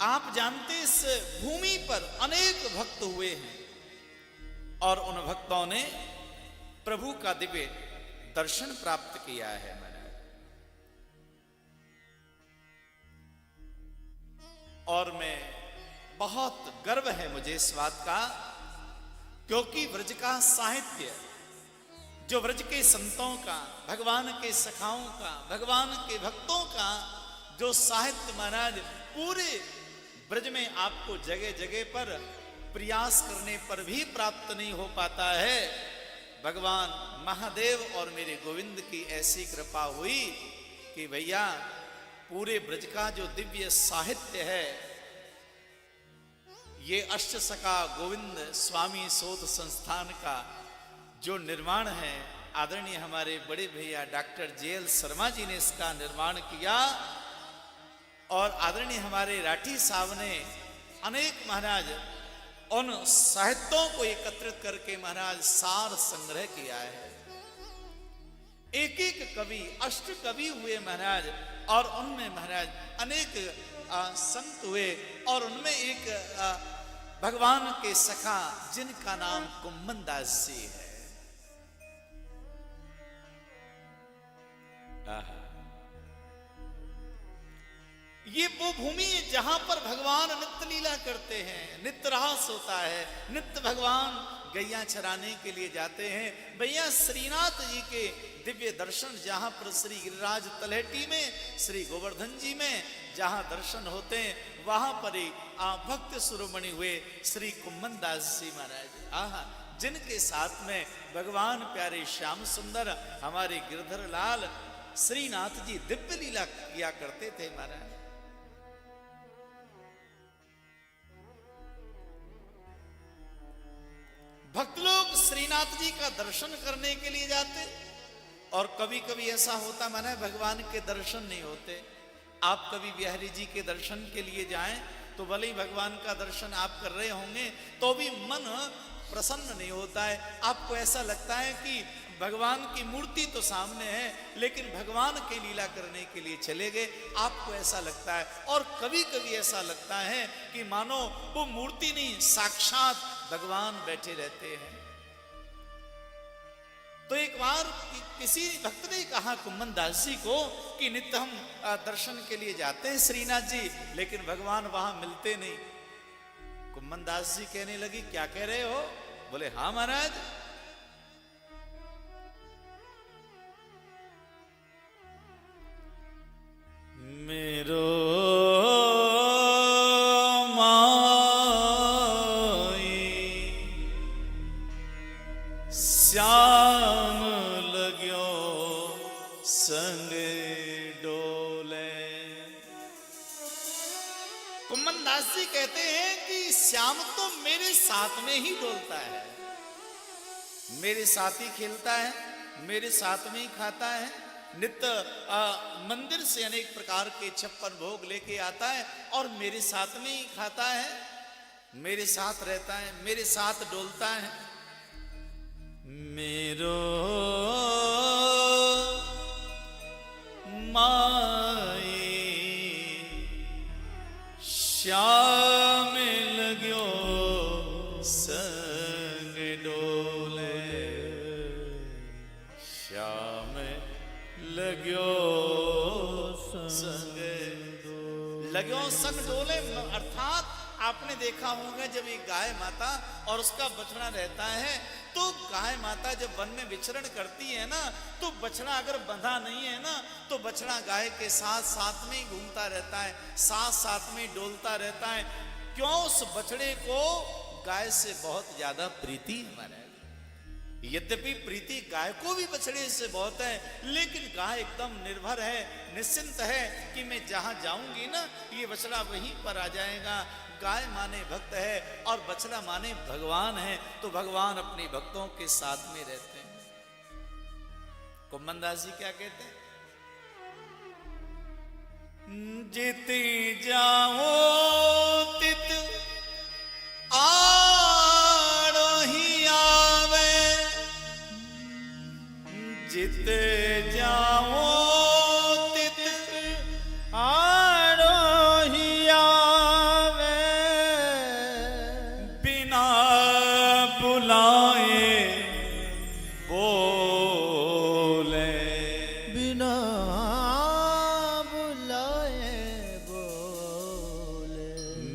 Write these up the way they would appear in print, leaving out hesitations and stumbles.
आप जानते इस भूमि पर अनेक भक्त हुए हैं और उन भक्तों ने प्रभु का दिव्य दर्शन प्राप्त किया है महाराज। और मैं बहुत गर्व है मुझे इस बात का, क्योंकि ब्रज का साहित्य, जो ब्रज के संतों का, भगवान के सखाओं का, भगवान के भक्तों का जो साहित्य महाराज, पूरे ब्रज में आपको जगह जगह पर प्रयास करने पर भी प्राप्त नहीं हो पाता है। भगवान महादेव और मेरे गोविंद की ऐसी कृपा हुई कि भैया पूरे ब्रज का जो दिव्य साहित्य है, ये अष्टसखा गोविंद स्वामी शोध संस्थान का जो निर्माण है, आदरणीय हमारे बड़े भैया डॉक्टर JL शर्मा जी ने इसका निर्माण किया और आदरणीय हमारे राठी साहब ने अनेक महाराज उन साहित्यों को एकत्रित करके महाराज सार संग्रह किया है। एक एक कवि, अष्ट कवि हुए महाराज, और उनमें महाराज अनेक संत हुए, और उनमें एक भगवान के सखा जिनका नाम कुम्मन दास जी है। ये वो भूमि है जहां पर भगवान नित्य लीला करते हैं, नित्य रास होता है, नित्य भगवान गैया चराने के लिए जाते हैं। भैया श्रीनाथ जी के दिव्य दर्शन जहां पर श्री गिरिराज तलहटी में, श्री गोवर्धन जी में जहां दर्शन होते हैं, वहां पर ही भक्त शिरोमणि हुए श्री कुम्मन दास जी महाराज, जिनके साथ में भगवान प्यारे श्याम सुंदर हमारे गिरधर लाल श्रीनाथ जी दिव्य लीला किया करते थे महाराज। भक्त लोग श्रीनाथ जी का दर्शन करने के लिए जाते, और कभी कभी ऐसा होता माना भगवान के दर्शन नहीं होते। आप कभी बिहारी जी के दर्शन के लिए जाएं तो भले ही भगवान का दर्शन आप कर रहे होंगे तो भी मन प्रसन्न नहीं होता है। आपको ऐसा लगता है कि भगवान की मूर्ति तो सामने है, लेकिन भगवान की लीला करने के लिए चले गए, आपको ऐसा लगता है। और कभी कभी ऐसा लगता है कि मानो वो मूर्ति नहीं, साक्षात भगवान बैठे रहते हैं। तो एक बार किसी भक्त ने कहा कुम्मन दास जी को कि नित्य हम दर्शन के लिए जाते हैं श्रीनाथ जी, लेकिन भगवान वहां मिलते नहीं। कुम्मन दास जी कहने लगी क्या कह रहे हो? बोले हाँ महाराज। मेरो श्याम लग्यो संग डोले। कुम्मन दास जी कहते हैं कि श्याम तो मेरे साथ में ही डोलता है, मेरे साथ ही खेलता है, मेरे साथ में ही खाता है, नित्य मंदिर से अनेक प्रकार के 56 भोग लेके आता है और मेरे साथ में ही खाता है, मेरे साथ रहता है, मेरे साथ डोलता है। मेरो माई श्याम लग्यो संग डोले, श्याम लग्यो संग डोले। अर्थात आपने देखा होगा जब एक गाय माता और उसका बछड़ा रहता है, तो गाय माता जब वन में विचरण करती है ना, तो बछड़ा अगर बंधा नहीं है ना, तो बछड़ा गाय के साथ साथ में घूमता रहता है, साथ साथ में डोलता रहता है। क्यों? उस बछड़े को गाय से बहुत ज्यादा प्रीति है हमारे। यद्यपि प्रीति गाय को भी बछड़े से बहुत है, लेकिन गाय एकदम निर्भर है, निश्चिंत है कि मैं जहां जाऊंगी ना, ये बछड़ा वहीं पर आ जाएगा। गाय माने भक्त है और बछड़ा माने भगवान है, तो भगवान अपने भक्तों के साथ में रहते हैं। कुम्मन दास जी क्या कहते हैं? जीती जाओ तित आड़ो ही आवे, जीते जाओ तित आड़ो ही आवे।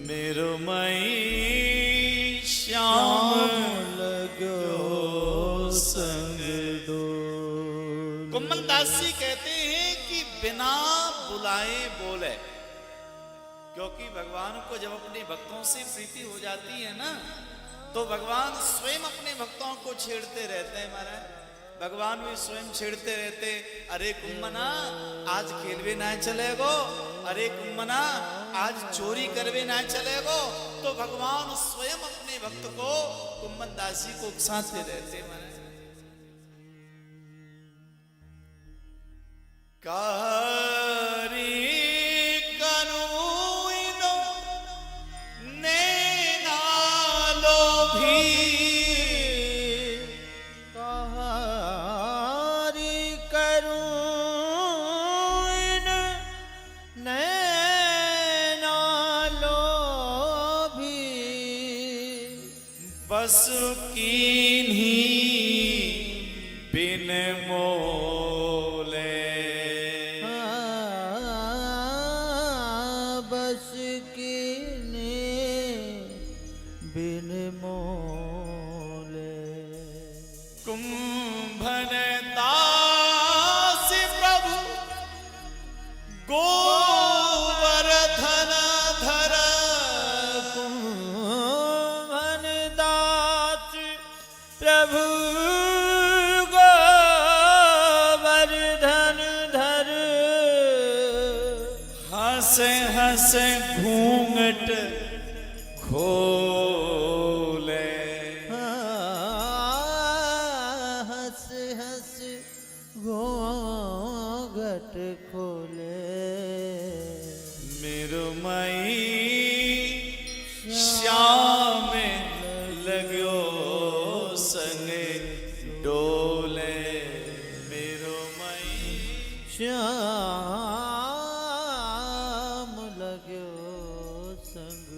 मेरो मई श्याम लगो संग दो। कुम्मन दास जी कहते हैं कि बिना बुलाए बोले, क्योंकि भगवान को जब अपने भक्तों से प्रीति हो जाती है ना, तो भगवान स्वयं अपने भक्तों को छेड़ते रहते हैं। महाराज भगवान भी स्वयं छेड़ते रहते, अरे कुम्मना आज खेलवे ना चलेगो, अरे कुम्मना आज चोरी करवे ना चलेगो। तो भगवान स्वयं अपने भक्त को कुम्मन दास जी को उकसाते रहते। महाराज कारी बस कीन्ही बिन मोले, बस कीन्ही बिन मोले। कुंभन दास प्रभु गोवर्धन धर, प्रभु गोवर्धन धर। हंस हंस घूंघट खोले, हंस हंस घूंघट खोले। मेरो मई श्याम लगो संग डोले, मेरो मई श्याम लगो संग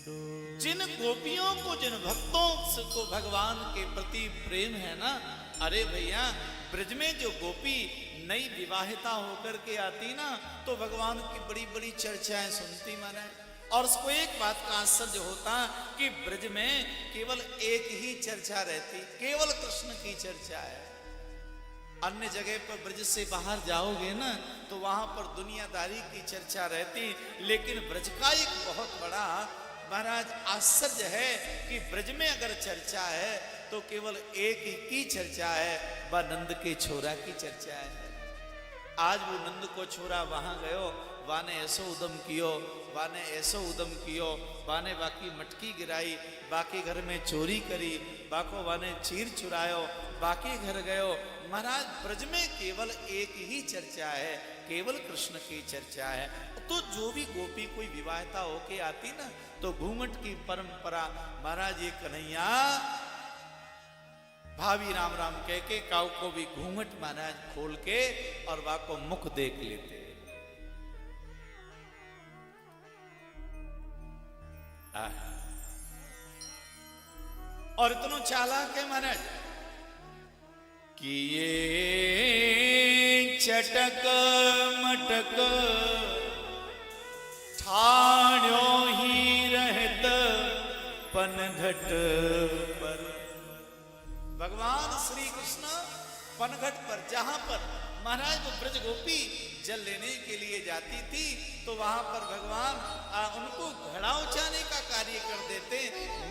डोले। जिन गोपियों को, जिन भक्तों को भगवान के प्रति प्रेम है ना, अरे भैया ब्रज में जो गोपी नई विवाहिता होकर के आती ना, तो भगवान की बड़ी बड़ी चर्चाएं सुनती। माना और उसको एक बात का आश्चर्य होता कि ब्रज में केवल एक ही चर्चा रहती, केवल कृष्ण की चर्चा है। अन्य जगह पर ब्रज से बाहर जाओगे ना, तो वहां पर दुनियादारी की चर्चा रहती, लेकिन ब्रज का एक बहुत बड़ा महाराज आश्चर्य है कि ब्रज में अगर चर्चा है तो केवल एक ही की चर्चा है, वह नंद के छोरा की चर्चा है। आज वो नंद को छोरा वहां गयो, वाने ऐसो उदम कियो, वाने ऐसो उदम कियो, वाने बाकी मटकी गिराई, बाकी घर में चोरी करी, बाको वाने चीर चुरायो, बाकी घर गयो। महाराज ब्रज में केवल एक ही चर्चा है, केवल कृष्ण की चर्चा है। तो जो भी गोपी कोई विवाहिता होके आती ना, तो घूंघट की परंपरा महाराज ये कन्हैया भाभी राम राम कह के काऊ को भी घूंघट महाराज खोल के और वा को मुख देख लेते। और इतना चालाक है महाराज कि ये चटक मटक ठाण्यो ही रहत पनघट पर। भगवान श्री कृष्ण पनघट पर, जहां पर महाराज वो ब्रज गोपी जल लेने के लिए जाती थी, तो वहां पर भगवान उनको घड़ा उछाने का कार्य कर देते,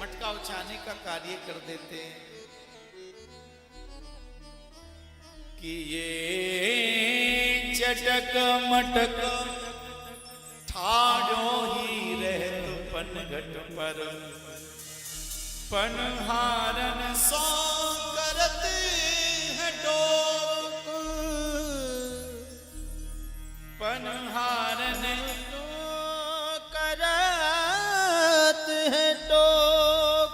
मटका उछाने का कार्य कर देते कि ये चटक मटक ठाड़ो ही रहत पनघट पर, पनहारन सो करत है डोक, पनहारन करत है टोक।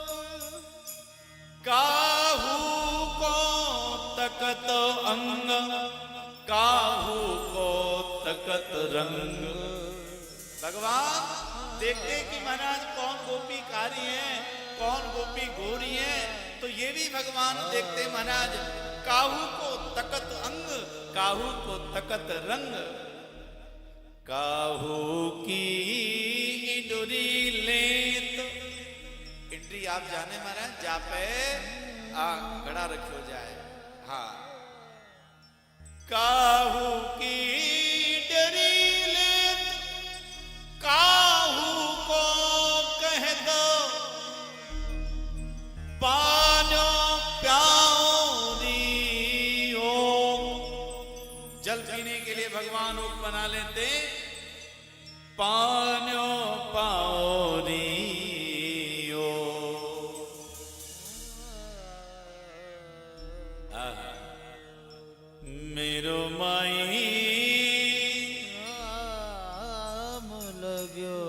काहू को तकत अंग, काहू को तकत रंग। भगवान देखते कि महाराज कौन गोपी कारी है, कौन गोपी गोरी है, तो ये भी भगवान देखते महाराज काहू को तकत अंग, काहू को तकत रंग। काहू की डोरी आप जाने महाराज जापे घड़ा रखियो जाए। हाँ काहू की डरी ले काहू को कह दो पानो प्याओ जल पीने के लिए भगवान ओक बना लेते पानो पाओ मेरो माई आम लग्यो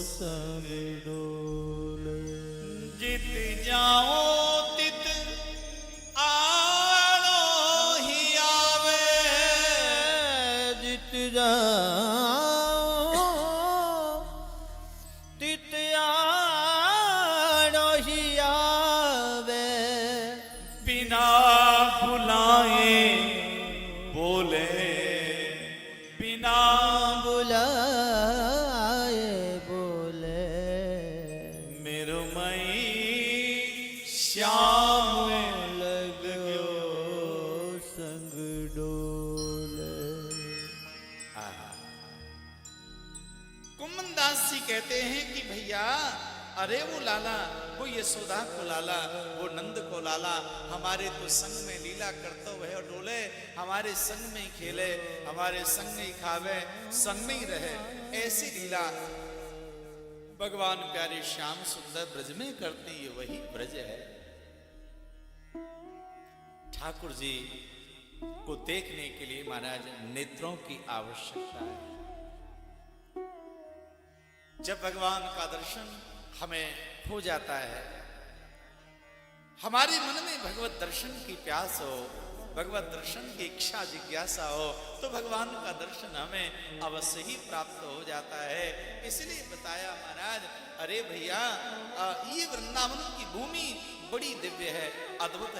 संग डोले। जित जाओ तित आड़ो ही आवे जित जाओ तित आड़ो ही आवे बिना बुलाए बोले बिना बुलाए बोले मेरो मई श्याम लग्यो संग डोले। कुमनदास जी कहते हैं कि भैया अरे वो लाला वो यशोदा को लाला वो नंद को लाला हमारे तो संग में लीला करते हुए और डोले हमारे संग में ही खेले हमारे संग में ही खावे संग में ही रहे। ऐसी लीला भगवान प्यारे श्याम सुंदर ब्रज में करते ये वही ब्रज है। ठाकुर जी को देखने के लिए महाराज नेत्रों की आवश्यकता है। जब भगवान का दर्शन हमें हो जाता है हमारे मन में भगवत दर्शन की प्यास हो भगवत दर्शन की इच्छा जिज्ञासा हो तो भगवान का दर्शन हमें अवश्य ही प्राप्त हो जाता है। इसलिए बताया महाराज अरे भैया ये वृंदावन की भूमि बड़ी दिव्य है अद्भुत है।